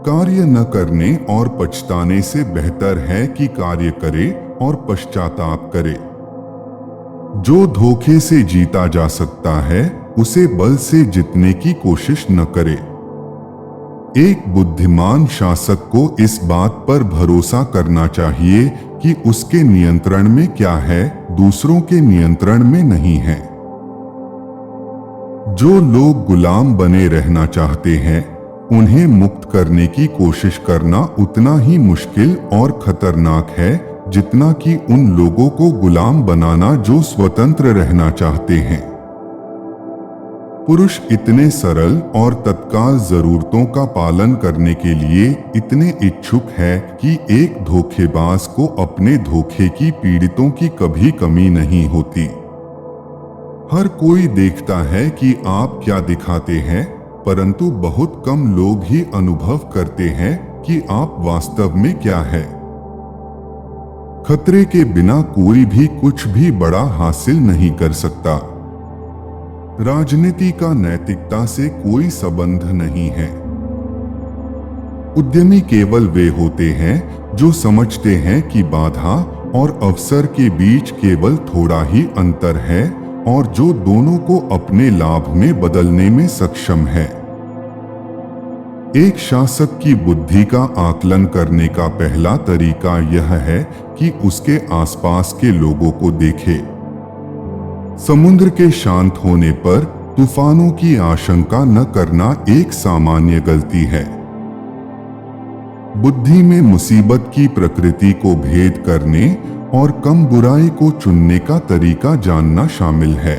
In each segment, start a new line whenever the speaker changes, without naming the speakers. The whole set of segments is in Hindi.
कार्य न करने और पछताने से बेहतर है कि कार्य करे और पश्चाताप करे। जो धोखे से जीता जा सकता है उसे बल से जीतने की कोशिश न करे। एक बुद्धिमान शासक को इस बात पर भरोसा करना चाहिए कि उसके नियंत्रण में क्या है, दूसरों के नियंत्रण में नहीं है। जो लोग गुलाम बने रहना चाहते हैं, उन्हें मुक्त करने की कोशिश करना उतना ही मुश्किल और खतरनाक है जितना कि उन लोगों को गुलाम बनाना जो स्वतंत्र रहना चाहते हैं। पुरुष इतने सरल और तत्काल जरूरतों का पालन करने के लिए इतने इच्छुक है कि एक धोखेबाज को अपने धोखे की पीड़ितों की कभी कमी नहीं होती। हर कोई देखता है कि आप क्या दिखाते हैं, परंतु बहुत कम लोग ही अनुभव करते हैं कि आप वास्तव में क्या है। खतरे के बिना कोई भी कुछ भी बड़ा हासिल नहीं कर सकता। राजनीति का नैतिकता से कोई संबंध नहीं है। उद्यमी केवल वे होते हैं जो समझते हैं कि बाधा और अवसर के बीच केवल थोड़ा ही अंतर है और जो दोनों को अपने लाभ में बदलने में सक्षम है। एक शासक की बुद्धि का आकलन करने का पहला तरीका यह है कि उसके आसपास के लोगों को देखे। समुद्र के शांत होने पर तूफानों की आशंका न करना एक सामान्य गलती है। बुद्धि में मुसीबत की प्रकृति को भेद करने और कम बुराई को चुनने का तरीका जानना शामिल है।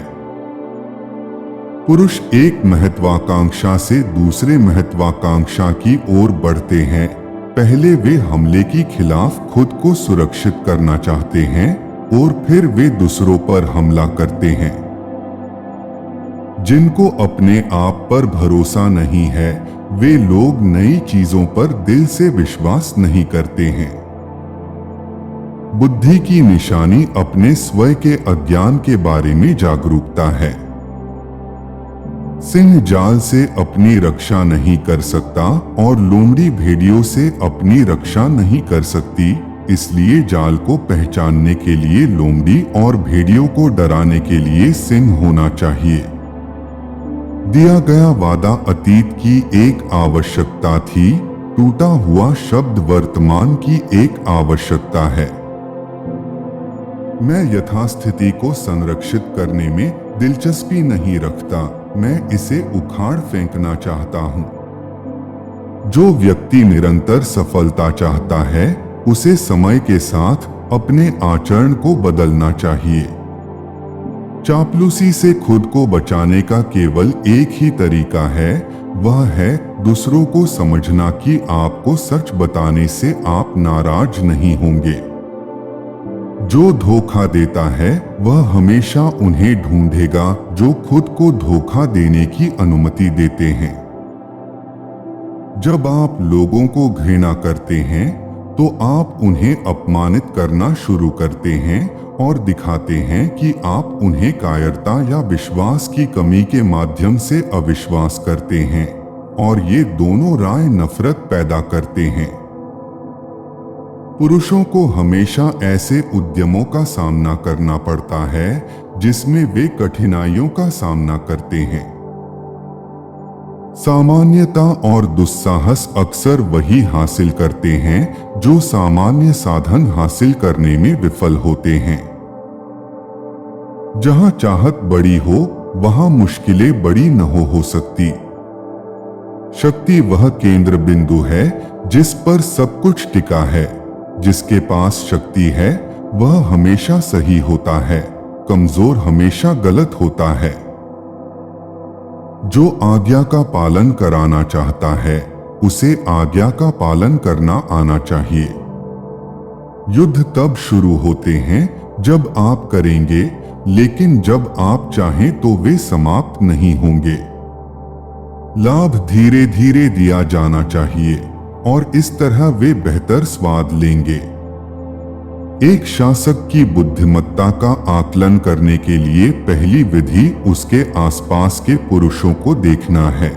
पुरुष एक महत्वाकांक्षा से दूसरे महत्वाकांक्षा की ओर बढ़ते हैं। पहले वे हमले के खिलाफ खुद को सुरक्षित करना चाहते हैं और फिर वे दूसरों पर हमला करते हैं। जिनको अपने आप पर भरोसा नहीं है, वे लोग नई चीजों पर दिल से विश्वास नहीं करते हैं। बुद्धि की निशानी अपने स्वयं के अज्ञान के बारे में जागरूकता है। सिंह जाल से अपनी रक्षा नहीं कर सकता और लोमड़ी भेड़ियों से अपनी रक्षा नहीं कर सकती, इसलिए जाल को पहचानने के लिए लोमड़ी और भेड़ियों को डराने के लिए सिंह होना चाहिए। दिया गया वादा अतीत की एक आवश्यकता थी, टूटा हुआ शब्द वर्तमान की एक आवश्यकता है। मैं यथास्थिति को संरक्षित करने में दिलचस्पी नहीं रखता, मैं इसे उखाड़ फेंकना चाहता हूं। जो व्यक्ति निरंतर सफलता चाहता है, उसे समय के साथ अपने आचरण को बदलना चाहिए। चापलूसी से खुद को बचाने का केवल एक ही तरीका है, वह है दूसरों को समझना कि आपको सच बताने से आप नाराज नहीं होंगे। जो धोखा देता है वह हमेशा उन्हें ढूंढेगा जो खुद को धोखा देने की अनुमति देते हैं। जब आप लोगों को घृणा करते हैं तो आप उन्हें अपमानित करना शुरू करते हैं और दिखाते हैं कि आप उन्हें कायरता या विश्वास की कमी के माध्यम से अविश्वास करते हैं, और ये दोनों राय नफरत पैदा करते हैं। पुरुषों को हमेशा ऐसे उद्यमों का सामना करना पड़ता है जिसमें वे कठिनाइयों का सामना करते हैं। सामान्यता और दुस्साहस अक्सर वही हासिल करते हैं जो सामान्य साधन हासिल करने में विफल होते हैं। जहां चाहत बड़ी हो, वहां मुश्किलें बड़ी न हो सकती। शक्ति वह केंद्र बिंदु है जिस पर सब कुछ टिका है। जिसके पास शक्ति है वह हमेशा सही होता है, कमजोर हमेशा गलत होता है। जो आज्ञा का पालन कराना चाहता है, उसे आज्ञा का पालन करना आना चाहिए। युद्ध तब शुरू होते हैं जब आप करेंगे, लेकिन जब आप चाहें तो वे समाप्त नहीं होंगे। लाभ धीरे धीरे दिया जाना चाहिए और इस तरह वे बेहतर स्वाद लेंगे। एक शासक की बुद्धिमत्ता का आकलन करने के लिए पहली विधि उसके आसपास के पुरुषों को देखना है।